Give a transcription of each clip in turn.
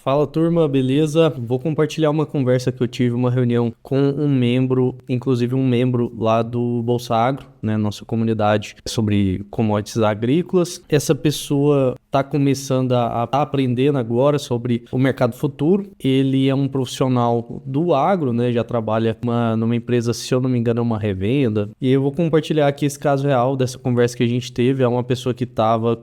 Fala turma, beleza? Vou compartilhar uma conversa que eu tive, uma reunião com um membro, inclusive um membro lá do Bolsa Agro, né, nossa comunidade, sobre commodities agrícolas. Essa pessoa está começando a tá aprendendo agora sobre o mercado futuro. Ele é um profissional do agro, né, já trabalha numa empresa, se eu não me engano, é uma revenda. E eu vou compartilhar aqui esse caso real dessa conversa que a gente teve. É uma pessoa que estava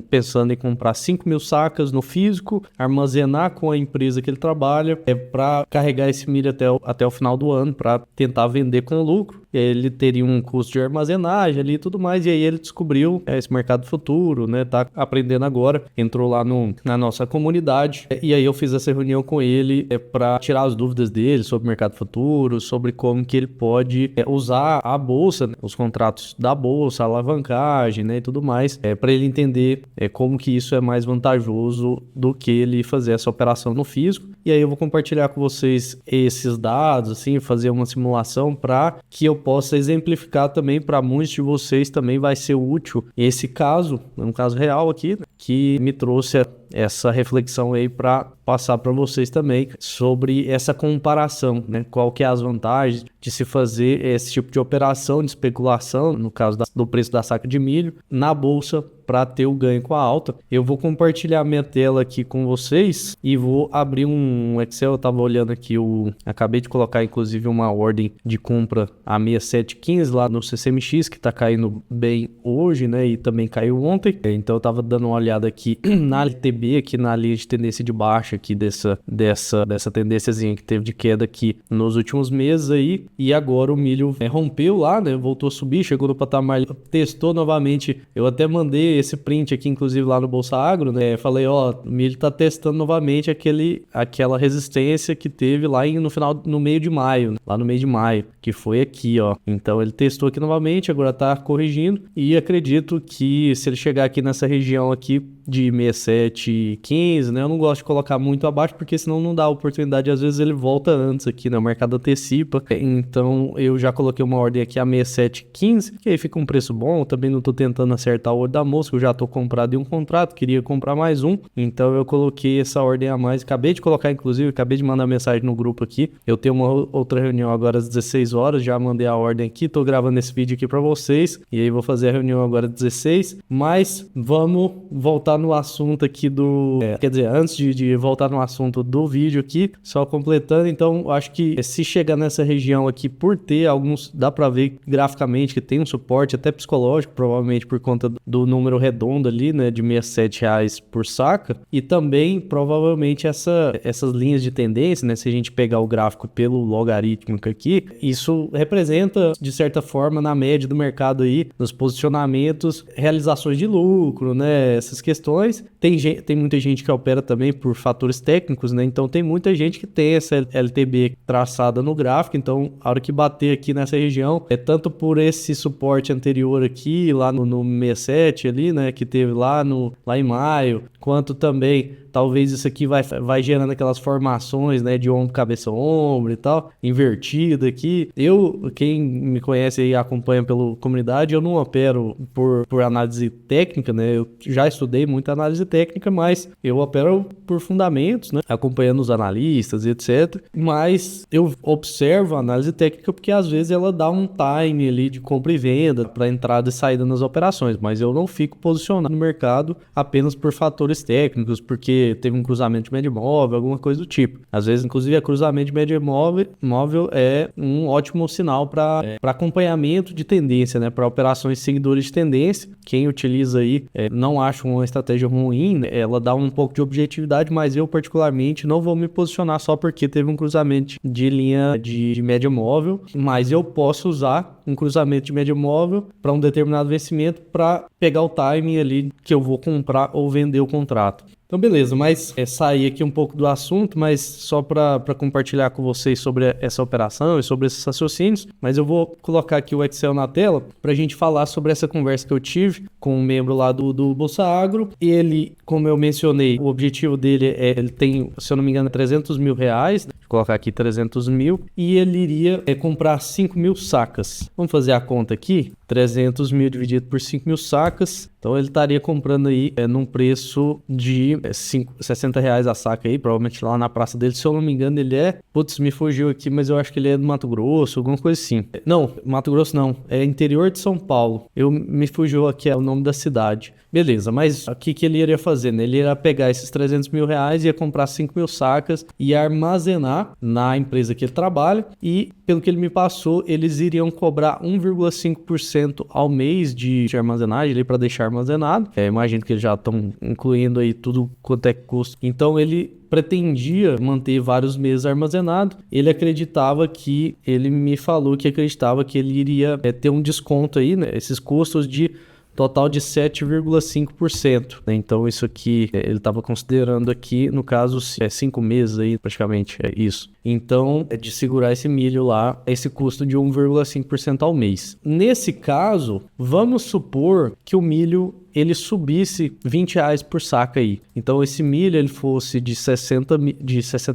pensando em comprar 5.000 sacas no físico, armazenar com a empresa que ele trabalha, para carregar esse milho até o final do ano, para tentar vender com lucro. E aí ele teria um custo de armazenagem ali e tudo mais, e aí ele descobriu esse mercado futuro, né? Tá aprendendo agora, entrou lá na nossa comunidade, e aí eu fiz essa reunião com ele para tirar as dúvidas dele sobre o mercado futuro, sobre como que ele pode usar a bolsa, né? Os contratos da bolsa, a alavancagem, né? E tudo mais, para ele entender como que isso é mais vantajoso do que ele fazer essa operação no físico. E aí eu vou compartilhar com vocês esses dados, assim, fazer uma simulação para que eu possa exemplificar também para muitos de vocês. Também vai ser útil esse caso, um caso real aqui, né, que me trouxe essa reflexão aí para passar para vocês também sobre essa comparação, né? Qual que é as vantagens de se fazer esse tipo de operação de especulação, no caso do preço da saca de milho, na bolsa, para ter o ganho com a alta. Eu vou compartilhar minha tela aqui com vocês e vou abrir um Excel. Eu estava olhando aqui, acabei de colocar inclusive uma ordem de compra a 6715 lá no CCMX, que está caindo bem hoje, né? E também caiu ontem. Então eu estava dando uma olhada aqui na LTB, aqui na linha de tendência de baixa aqui dessa tendênciazinha que teve de queda aqui nos últimos meses aí. E agora o milho rompeu lá, né? Voltou a subir, chegou no patamar, testou novamente. Eu até mandei esse print aqui, inclusive lá no Bolsa Agro, né? Falei, ó, o milho tá testando novamente aquela resistência que teve lá no meio de maio, né? Lá no meio de maio, que foi aqui, ó. Então ele testou aqui novamente, agora tá corrigindo, e acredito que se ele chegar aqui nessa região aqui de 67,15, né? Eu não gosto de colocar muito abaixo, porque senão não dá oportunidade, às vezes ele volta antes aqui, né? O mercado antecipa. Então eu já coloquei uma ordem aqui a 67,15, que aí fica um preço bom. Também não tô tentando acertar o olho da mosca, eu já tô comprado em um contrato, queria comprar mais um, então eu coloquei essa ordem a mais. Acabei de colocar, inclusive, acabei de mandar mensagem no grupo aqui. Eu tenho uma outra reunião agora às 16 horas, já mandei a ordem aqui, tô gravando esse vídeo aqui para vocês, e aí vou fazer a reunião agora às 16, mas vamos voltar no assunto aqui quer dizer, antes de voltar no assunto do vídeo aqui, só completando. Então acho que se chegar nessa região aqui, por ter alguns, dá para ver graficamente que tem um suporte até psicológico, provavelmente por conta do número redondo ali, né, de R$67 por saca, e também provavelmente essas linhas de tendência, né, se a gente pegar o gráfico pelo logarítmico aqui, isso representa de certa forma na média do mercado aí, nos posicionamentos, realizações de lucro, né, essas questões. Tem muita gente que opera também por fatores técnicos, né? Então tem muita gente que tem essa LTB traçada no gráfico. Então a hora que bater aqui nessa região, tanto por esse suporte anterior aqui, lá no 67 ali, né, que teve lá em maio, quanto também talvez isso aqui vai gerando aquelas formações, né, de ombro, cabeça, ombro e tal, invertida aqui. Quem me conhece e acompanha pela comunidade, eu não opero por análise técnica, né? Eu já estudei muita análise técnica, mas eu opero por fundamentos, né, acompanhando os analistas e etc. Mas eu observo a análise técnica porque às vezes ela dá um time ali de compra e venda para entrada e saída nas operações, mas eu não fico posicionado no mercado apenas por fatores técnicos, porque teve um cruzamento de média móvel, alguma coisa do tipo. Às vezes, inclusive, cruzamento de média móvel é um ótimo sinal para acompanhamento de tendência, né? Para operações seguidores de tendência. Quem utiliza aí, não acho uma estratégia ruim, né? Ela dá um pouco de objetividade, mas eu particularmente não vou me posicionar só porque teve um cruzamento de linha de média móvel, mas eu posso usar um cruzamento de média móvel para um determinado vencimento para pegar o timing ali que eu vou comprar ou vender o contrato. Então beleza, mas sair aqui um pouco do assunto, mas só para compartilhar com vocês sobre essa operação e sobre esses raciocínios, mas eu vou colocar aqui o Excel na tela para a gente falar sobre essa conversa que eu tive com um membro lá do Bolsa Agro. Ele, como eu mencionei, o objetivo dele ele tem, se eu não me engano, R$300 mil de colocar aqui 300 mil e ele iria comprar 5 mil sacas. Vamos fazer a conta aqui. 300 mil dividido por 5 mil sacas. Então ele estaria comprando aí num preço de 60 reais a saca aí, provavelmente lá na praça dele. Se eu não me engano, ele putz, me fugiu aqui, mas eu acho que ele é do Mato Grosso, alguma coisa assim. Não, Mato Grosso não, é interior de São Paulo. Me fugiu aqui o nome da cidade. Beleza, mas o que ele iria fazer, né? Ele iria pegar esses 300 mil reais, ia comprar 5 mil sacas e armazenar na empresa que ele trabalha e, pelo que ele me passou, eles iriam cobrar 1,5% ao mês de armazenagem ali para deixar armazenado. Imagino que eles já estão incluindo aí tudo quanto é custo. Então ele pretendia manter vários meses armazenado. Ele acreditava que, ele me falou que acreditava que ele iria ter um desconto aí, né? Esses custos de total de 7,5%, né? Então isso aqui, ele estava considerando aqui, no caso, 5 meses aí, praticamente, é isso. Então, de segurar esse milho lá, esse custo de 1,5% ao mês. Nesse caso, vamos supor que o milho ele subisse 20 reais por saca aí. Então esse milho ele fosse de 60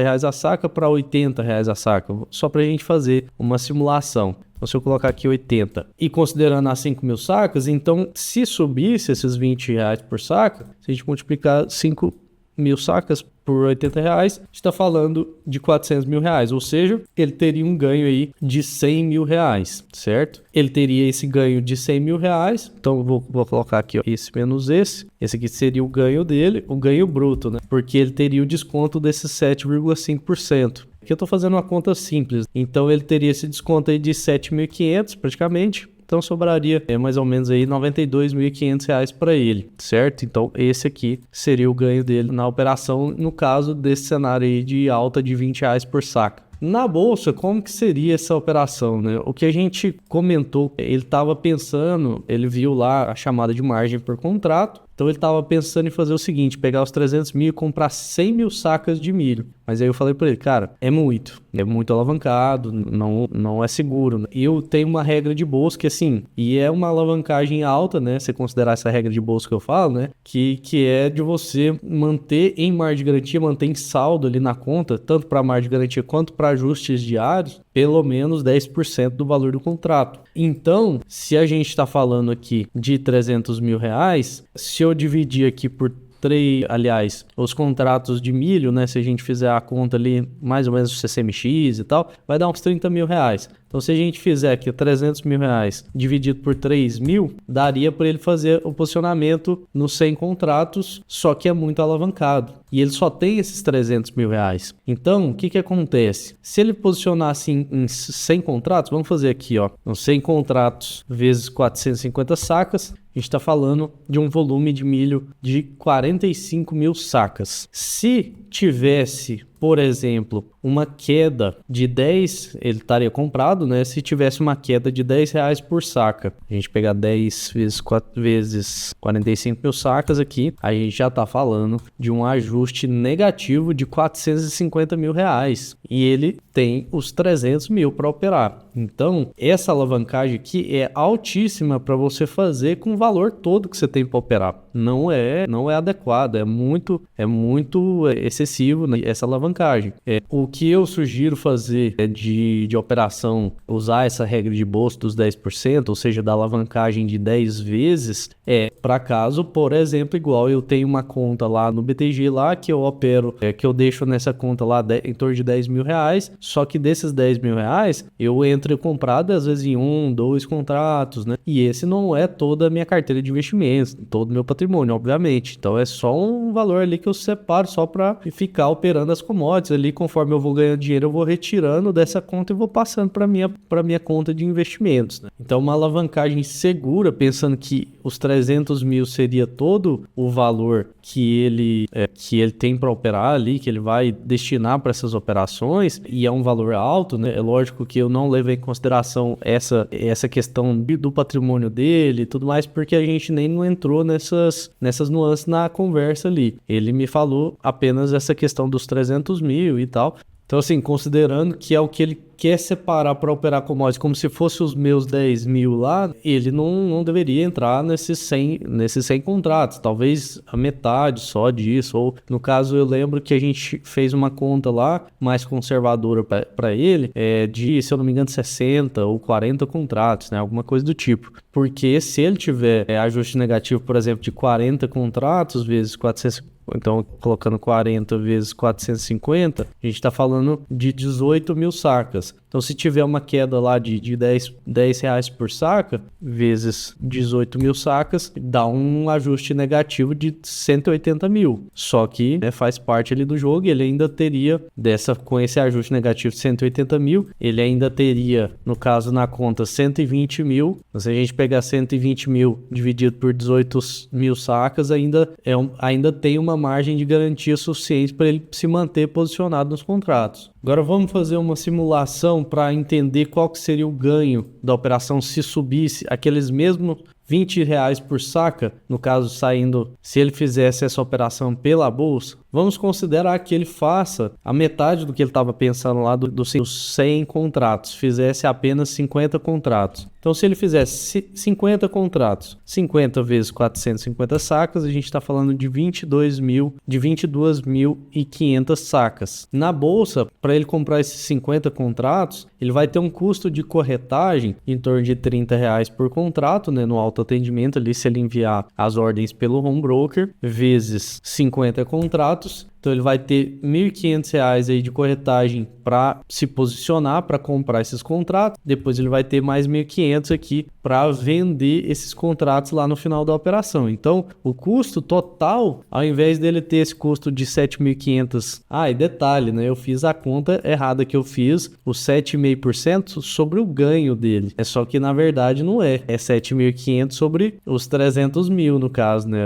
reais a saca para 80 reais a saca. Só para a gente fazer uma simulação. Então se eu colocar aqui 80 e considerando as 5 mil sacas, então se subisse esses 20 reais por saca, se a gente multiplicar 5 mil sacas por 80 reais, está falando de 400 mil reais, ou seja, ele teria um ganho aí de 100 mil reais, certo? Ele teria esse ganho de 100 mil reais, então eu vou colocar aqui ó, esse menos esse aqui seria o ganho dele, o ganho bruto, né? Porque ele teria o desconto desses 7,5%. Aqui eu estou fazendo uma conta simples, então ele teria esse desconto aí de 7.500 praticamente. Então sobraria mais ou menos aí R$ 92.500 para ele, certo? Então esse aqui seria o ganho dele na operação, no caso desse cenário aí de alta de 20 reais por saca. Na bolsa, como que seria essa operação, né? O que a gente comentou, ele estava pensando, ele viu lá a chamada de margem por contrato, então ele estava pensando em fazer o seguinte, pegar os 300 mil e comprar 100 mil sacas de milho. Mas aí eu falei para ele, cara, é muito alavancado, não é seguro, né? E eu tenho uma regra de bolsa que assim, e é uma alavancagem alta, né? Se considerar essa regra de bolsa que eu falo, né? Que é de você manter em margem de garantia, manter em saldo ali na conta, tanto para margem de garantia quanto para ajustes diários, pelo menos 10% do valor do contrato. Então, se a gente está falando aqui de 300 mil reais, se eu dividir aqui por 3, aliás, os contratos de milho, né? Se a gente fizer a conta ali, mais ou menos o CCMX e tal, vai dar uns 30 mil reais. Então, se a gente fizer aqui 300 mil reais dividido por 3 mil, daria para ele fazer o posicionamento nos 100 contratos, só que é muito alavancado. E ele só tem esses 300 mil reais. Então, o que acontece? Se ele posicionar assim em 100 contratos, vamos fazer aqui, ó, 100 contratos vezes 450 sacas, a gente está falando de um volume de milho de 45 mil sacas. Se tivesse, por exemplo, uma queda de 10, ele estaria comprado, né? Se tivesse uma queda de 10 reais por saca, a gente pegar 10 vezes 4 vezes 45 mil sacas aqui, a gente já está falando de um ajuste negativo de 450 mil reais. E ele tem os 300 mil para operar. Então, essa alavancagem aqui é altíssima para você fazer com o valor todo que você tem para operar. Não é adequado, é muito excessivo, né, essa alavancagem. O que eu sugiro fazer de operação, usar essa regra de bolsa dos 10%, ou seja, da alavancagem de 10 vezes, para caso, por exemplo, igual eu tenho uma conta lá no BTG lá que eu opero, que eu deixo nessa conta lá em torno de 10 mil reais, só que desses 10 mil reais eu entro comprado às vezes em 2 contratos, né? E esse não é toda a minha carteira de investimentos, todo o meu patrimônio, obviamente. Então é só um valor ali que eu separo só para ficar operando as commodities ali, conforme eu vou ganhando dinheiro, eu vou retirando dessa conta e vou passando para minha conta de investimentos, né? Então uma alavancagem segura, pensando que os 300 mil seria todo o valor que ele tem para operar ali, que ele vai destinar para essas operações, e é um valor alto, né? É lógico que eu não levei em consideração essa questão do patrimônio dele e tudo mais, porque a gente nem não entrou nessas nuances na conversa ali. Ele me falou apenas essa questão dos 300 mil e tal. Então, assim, considerando que é o que ele quer separar para operar commodities como se fosse os meus 10 mil lá, ele não deveria entrar nesses 100 contratos, talvez a metade só disso, ou no caso eu lembro que a gente fez uma conta lá mais conservadora para ele, de, se eu não me engano, 60 ou 40 contratos, né, alguma coisa do tipo, porque se ele tiver ajuste negativo, por exemplo, de 40 contratos vezes 450, então, colocando 40 vezes 450, a gente está falando de 18 mil sacas. Então, se tiver uma queda lá de 10 reais por saca, vezes 18 mil sacas, dá um ajuste negativo de 180 mil. Só que faz parte ali do jogo e ele ainda teria, com esse ajuste negativo de 180 mil, ele ainda teria, no caso na conta, 120 mil. Se a gente pegar 120 mil dividido por 18 mil sacas, ainda tem uma margem de garantia suficiente para ele se manter posicionado nos contratos. Agora vamos fazer uma simulação para entender qual que seria o ganho da operação se subisse aqueles mesmos 20 reais por saca, no caso se ele fizesse essa operação pela bolsa. Vamos considerar que ele faça a metade do que ele estava pensando lá dos 100 contratos, fizesse apenas 50 contratos. Então, se ele fizesse 50 contratos, 50 vezes 450 sacas, a gente está falando de 22.500 sacas. Na bolsa, para ele comprar esses 50 contratos, ele vai ter um custo de corretagem em torno de 30 reais por contrato, né, no autoatendimento, ali se ele enviar as ordens pelo home broker, vezes 50 contratos. Então ele vai ter R$ 1.500 aí de corretagem para se posicionar, para comprar esses contratos. Depois ele vai ter mais 1.500 aqui para vender esses contratos lá no final da operação. Então o custo total, ao invés dele ter esse custo de 7.500, e detalhe, né? Eu fiz a conta errada que eu fiz, os 7,5% sobre o ganho dele. É só que na verdade não é 7.500 sobre os 300 mil no caso, né?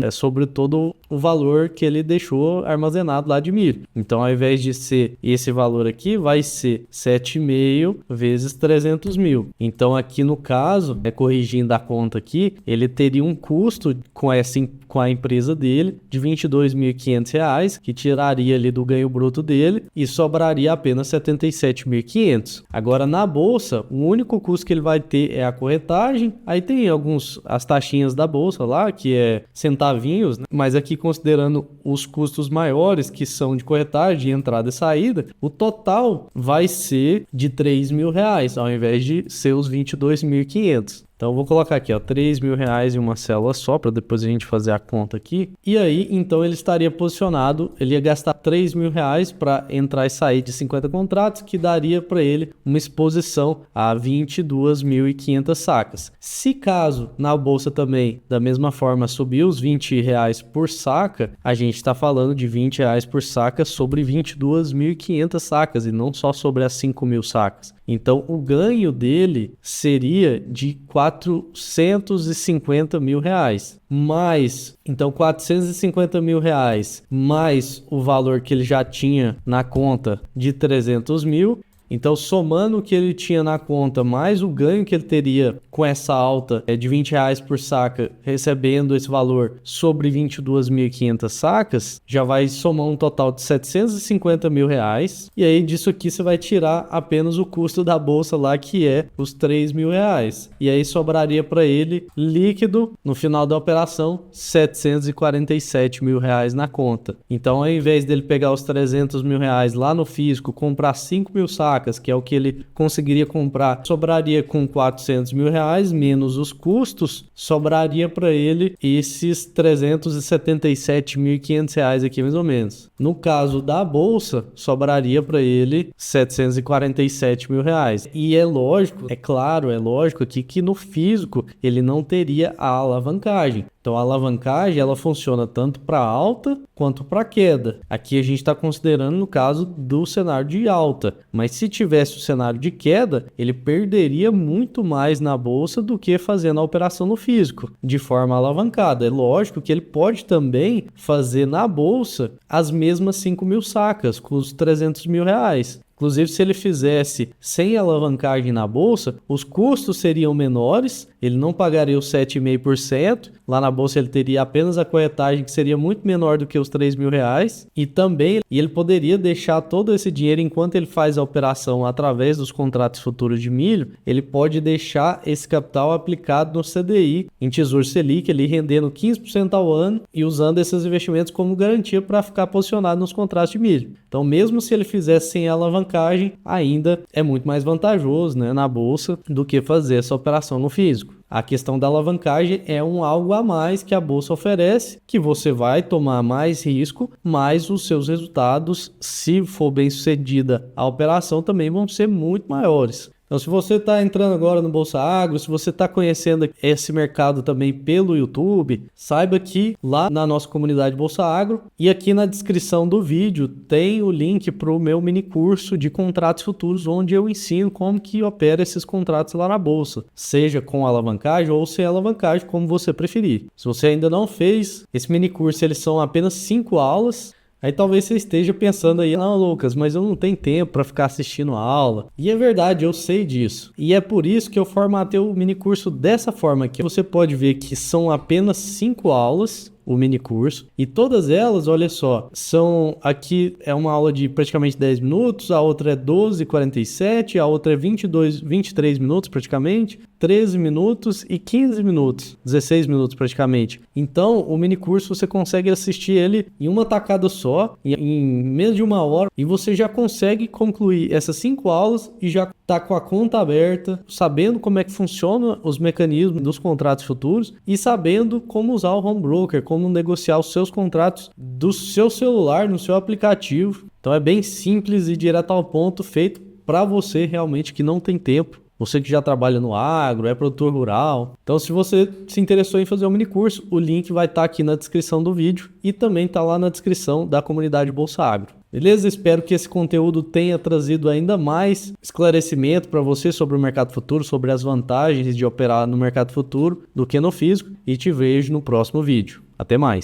É sobre todo o valor que ele deixou armazenado lá de milho. Então, ao invés de ser esse valor aqui, vai ser 7,5 vezes 300 mil. Então, aqui no caso, corrigindo a conta aqui, ele teria um custo com a empresa dele de R$ 22.500, que tiraria ali do ganho bruto dele e sobraria apenas 77.500. Agora, na bolsa, o único custo que ele vai ter é a corretagem. Aí tem as taxinhas da bolsa lá, que é centavinhos, né? Mas aqui considerando os custos maiores, que são de corretagem, entrada e saída, o total vai ser de R$3.000, ao invés de ser os 22.500. Então eu vou colocar aqui, R$3.000 em uma célula só, para depois a gente fazer a conta aqui. E aí, então ele estaria posicionado, ele ia gastar R$3.000 para entrar e sair de 50 contratos, que daria para ele uma exposição a 22.500 sacas. Se caso na bolsa também, da mesma forma, subir os R$20 por saca, a gente está falando de R$20 por saca sobre 22.500 sacas, e não só sobre as 5.000 sacas. Então, o ganho dele seria de R$450 mil. Então, R$450 mil mais o valor que ele já tinha na conta de 300 mil. Então, somando o que ele tinha na conta, mais o ganho que ele teria com essa alta de R$20 por saca, recebendo esse valor sobre 22.500 sacas, já vai somar um total de R$750 mil. E aí, disso aqui, você vai tirar apenas o custo da bolsa lá, que é os R$3.000. E aí, sobraria para ele, líquido, no final da operação, R$747 mil na conta. Então, ao invés dele pegar os R$300 mil lá no físico, comprar 5.000 sacas, que é o que ele conseguiria comprar, sobraria com R$400 mil, menos os custos, sobraria para ele esses R$377.500 aqui, mais ou menos. No caso da bolsa, sobraria para ele R$747 mil. E é lógico aqui que no físico ele não teria a alavancagem. Então, a alavancagem, ela funciona tanto para alta quanto para queda. Aqui a gente está considerando no caso do cenário de alta. Mas se tivesse o cenário de queda, ele perderia muito mais na bolsa do que fazendo a operação no físico, de forma alavancada. É lógico que ele pode também fazer na bolsa as mesmas 5.000 sacas, com os R$300 mil. Inclusive, se ele fizesse sem alavancagem na bolsa, os custos seriam menores, ele não pagaria os 7,5%, lá na bolsa ele teria apenas a corretagem que seria muito menor do que os R$3.000, e também ele poderia deixar todo esse dinheiro enquanto ele faz a operação através dos contratos futuros de milho, ele pode deixar esse capital aplicado no CDI, em Tesouro Selic, ele rendendo 15% ao ano e usando esses investimentos como garantia para ficar posicionado nos contratos de milho. Então, mesmo se ele fizesse sem alavancagem, ainda é muito mais vantajoso, né, na bolsa do que fazer essa operação no físico. A questão da alavancagem é algo a mais que a bolsa oferece, que você vai tomar mais risco, mas os seus resultados, se for bem sucedida a operação, também vão ser muito maiores. Então, se você está entrando agora no Bolsa Agro, se você está conhecendo esse mercado também pelo YouTube, saiba que lá na nossa comunidade Bolsa Agro e aqui na descrição do vídeo tem o link para o meu mini curso de contratos futuros, onde eu ensino como que opera esses contratos lá na Bolsa, seja com alavancagem ou sem alavancagem, como você preferir. Se você ainda não fez, esse mini curso eles são apenas 5 aulas. Aí talvez você esteja pensando aí, não, Lucas, mas eu não tenho tempo para ficar assistindo a aula. E é verdade, eu sei disso. E é por isso que eu formatei o mini curso dessa forma aqui. Você pode ver que são apenas 5 aulas, o mini curso, e todas elas, olha só, são aqui é uma aula de praticamente 10 minutos, a outra é 12:47, a outra é 23 minutos praticamente, 13 minutos e 15 minutos, 16 minutos praticamente. Então, o mini curso você consegue assistir ele em uma tacada só, em menos de 1 hora, e você já consegue concluir essas 5 aulas e já tá com a conta aberta, sabendo como é que funciona os mecanismos dos contratos futuros e sabendo como usar o home broker, como negociar os seus contratos do seu celular, no seu aplicativo. Então é bem simples e direto ao ponto, feito para você realmente que não tem tempo. Você que já trabalha no agro, é produtor rural. Então, se você se interessou em fazer um mini curso, o link vai estar aqui na descrição do vídeo e também está lá na descrição da comunidade Bolsa Agro. Beleza? Espero que esse conteúdo tenha trazido ainda mais esclarecimento para você sobre o mercado futuro, sobre as vantagens de operar no mercado futuro do que no físico, e te vejo no próximo vídeo. Até mais!